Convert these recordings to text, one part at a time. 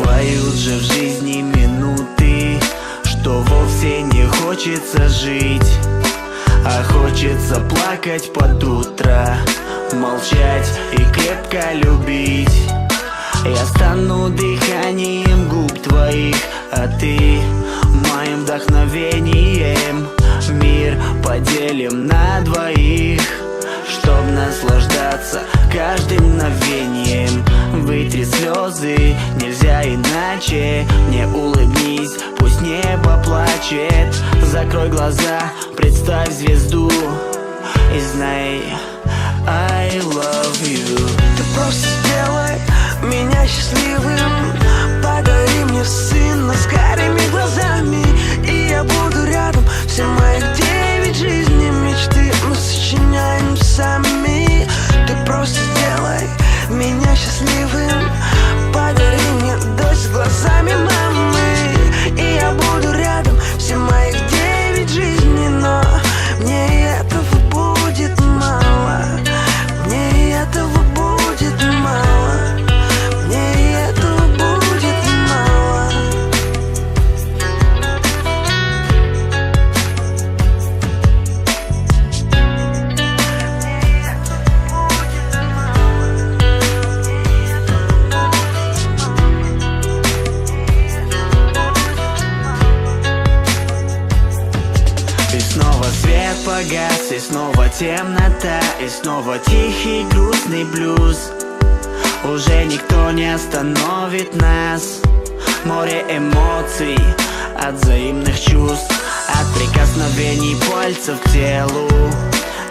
Бывают же в жизни минуты, что вовсе не хочется жить, а хочется плакать под утро, молчать и крепко любить. Я стану дыханием губ твоих, а ты моим вдохновением. Мир поделим на двоих, чтоб наслаждаться каждым мгновением. Вытри слезы, нельзя иначе. Мне улыбнись, пусть небо плачет. Закрой глаза, представь звезду и знай, I love you. Ты просто сделай меня счастливым, подари мне сына с карими глазами, и я буду рядом. Все мои 9 жизней мечты мы сочиняем сами. Ты просто сделай меня счастливым, подари мне дочь с глазами мамы, и я буду рядом. Все моих 9 жизней, но мне этого будет мало. Мне этого будет мало. Мне этого будет мало. И снова свет погас, и снова темнота, и снова тихий грустный блюз. Уже никто не остановит нас. Море эмоций от взаимных чувств, от прикосновений пальцев к телу,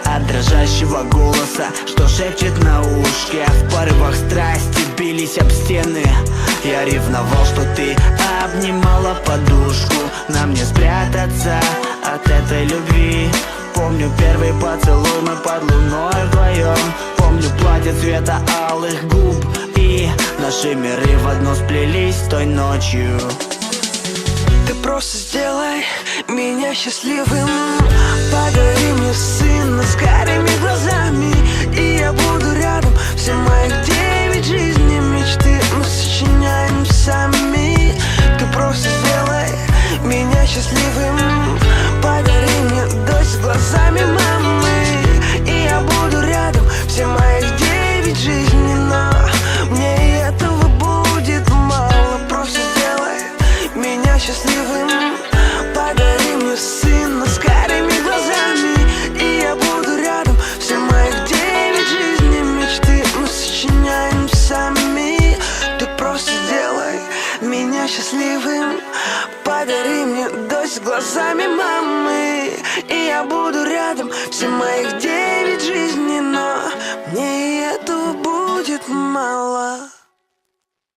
от дрожащего голоса, что шепчет на ушке. В порывах страсти бились об стены. Я ревновал, что ты обнимала подушку. Нам не спрятаться от этой любви. Помню первый поцелуй, мы под луной вдвоем. Помню платье цвета алых губ, и наши миры в одно сплелись той ночью. Ты просто сделай меня счастливым, подари мне сына с карими глазами, и я буду рядом. Все моих 9 жизней мечты мы сочиняем сами. Ты просто сделай меня счастливым, подари мне дочь с глазами мамы, и я буду рядом. Все моих 9 жизней, но мне этого будет мало. Просто сделай меня счастливым, подари мне сына с карими глазами, и я буду рядом. Все моих 9 жизней мечты мы сочиняем сами. Ты просто сделай меня счастливым, подари мне дочь с глазами мамы, и я буду рядом. Все моих 9 жизней, но мне этого будет мало.